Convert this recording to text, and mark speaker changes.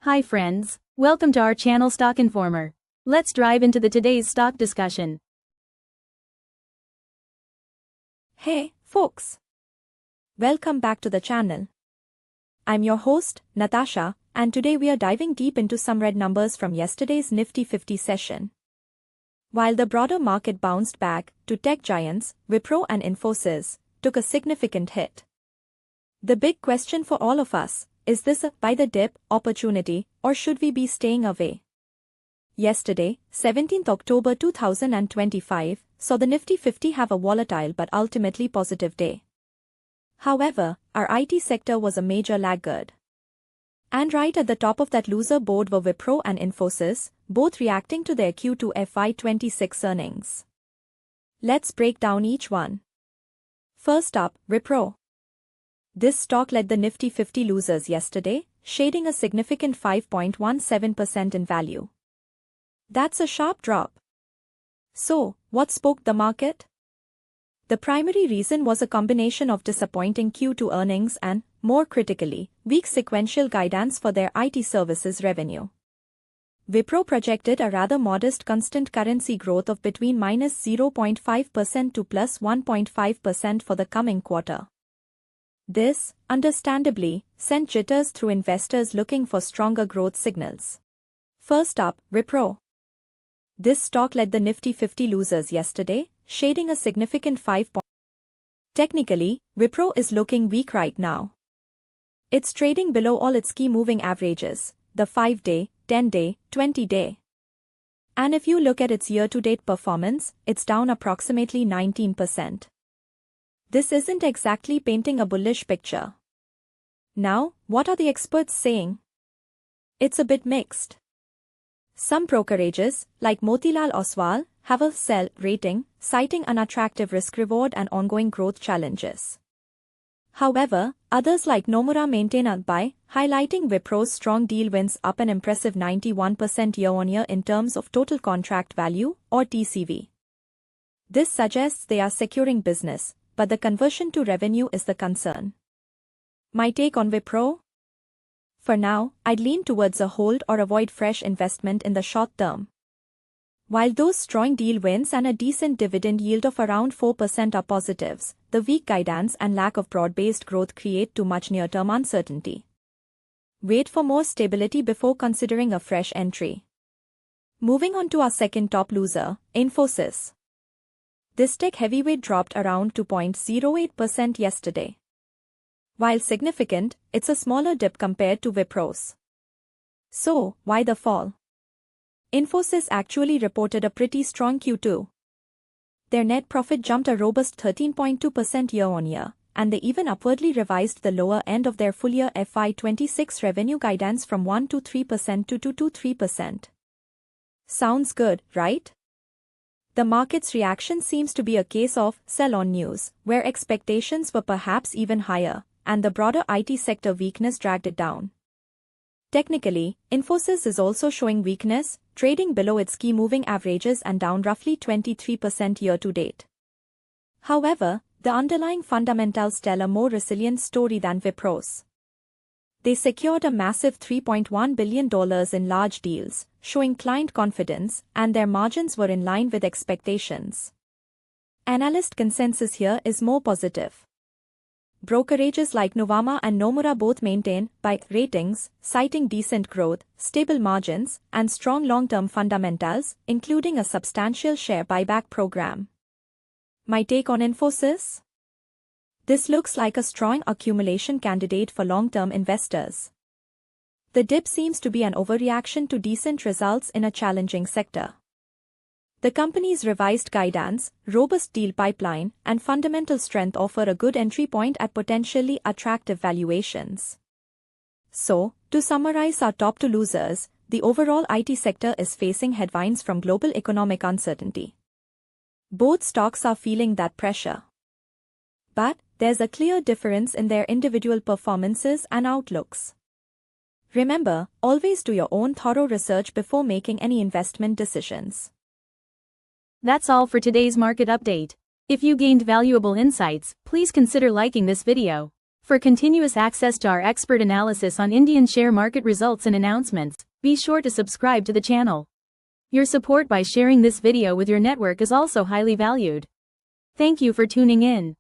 Speaker 1: Hi friends, welcome to our channel Stock Informer. Let's dive into today's stock discussion.
Speaker 2: Hey, folks! Welcome back to the channel. I'm your host, Natasha, and today we are diving deep into some red numbers from yesterday's Nifty 50 session. While the broader market bounced back, tech giants, Wipro and Infosys, took a significant hit. The big question for all of us, is this a buy the dip opportunity, or should we be staying away? Yesterday, 17th October 2025, saw the Nifty 50 have a volatile but ultimately positive day. However, our IT sector was a major laggard. And right at the top of that loser board were Wipro and Infosys, both reacting to their Q2 FY26 earnings. Let's break down each one. First up, Wipro. This stock led the Nifty 50 losers yesterday, shading a significant 5.17% in value. That's a sharp drop. So, what spooked the market? The primary reason was a combination of disappointing Q2 earnings and, more critically, weak sequential guidance for their IT services revenue. Wipro projected a rather modest constant currency growth of between -0.5% to +1.5% for the coming quarter. This, understandably, sent jitters through investors looking for stronger growth signals. First up, Wipro. This stock led the Nifty 50 losers yesterday, shading a significant 5. Technically, Wipro is looking weak right now. It's trading below all its key moving averages, the 5-day, 10-day, 20-day. And if you look at its year-to-date performance, it's down approximately 19%. This isn't exactly painting a bullish picture. Now, what are the experts saying? It's a bit mixed. Some brokerages, like Motilal Oswal, have a sell rating, citing unattractive risk-reward and ongoing growth challenges. However, others like Nomura maintain a buy, highlighting Wipro's strong deal wins up an impressive 91% year-on-year in terms of total contract value, or TCV. This suggests they are securing business, but the conversion to revenue is the concern. My take on Wipro? For now, I'd lean towards a hold or avoid fresh investment in the short term. While those strong deal wins and a decent dividend yield of around 4% are positives, the weak guidance and lack of broad-based growth create too much near-term uncertainty. Wait for more stability before considering a fresh entry. Moving on to our second top loser, Infosys. This tech heavyweight dropped around 2.08% yesterday. While significant, it's a smaller dip compared to Wipro's. So, why the fall? Infosys actually reported a pretty strong Q2. Their net profit jumped a robust 13.2% year-on-year, and they even upwardly revised the lower end of their full-year FY26 revenue guidance from 1-3% to 2-3%. Sounds good, right? The market's reaction seems to be a case of sell-on news, where expectations were perhaps even higher, and the broader IT sector weakness dragged it down. Technically, Infosys is also showing weakness, trading below its key moving averages and down roughly 23% year-to-date. However, the underlying fundamentals tell a more resilient story than Wipro's. They secured a massive $3.1 billion in large deals, showing client confidence, and their margins were in line with expectations. Analyst consensus here is more positive. Brokerages like Nuvama and Nomura both maintain buy ratings, citing decent growth, stable margins, and strong long-term fundamentals, including a substantial share buyback program. My take on Infosys? This looks like a strong accumulation candidate for long-term investors. The dip seems to be an overreaction to decent results in a challenging sector. The company's revised guidance, robust deal pipeline, and fundamental strength offer a good entry point at potentially attractive valuations. So, to summarize our top two losers, the overall IT sector is facing headwinds from global economic uncertainty. Both stocks are feeling that pressure. But, there's a clear difference in their individual performances and outlooks. Remember, always do your own thorough research before making any investment decisions.
Speaker 1: That's all for today's market update. If you gained valuable insights, please consider liking this video. For continuous access to our expert analysis on Indian share market results and announcements, be sure to subscribe to the channel. Your support by sharing this video with your network is also highly valued. Thank you for tuning in.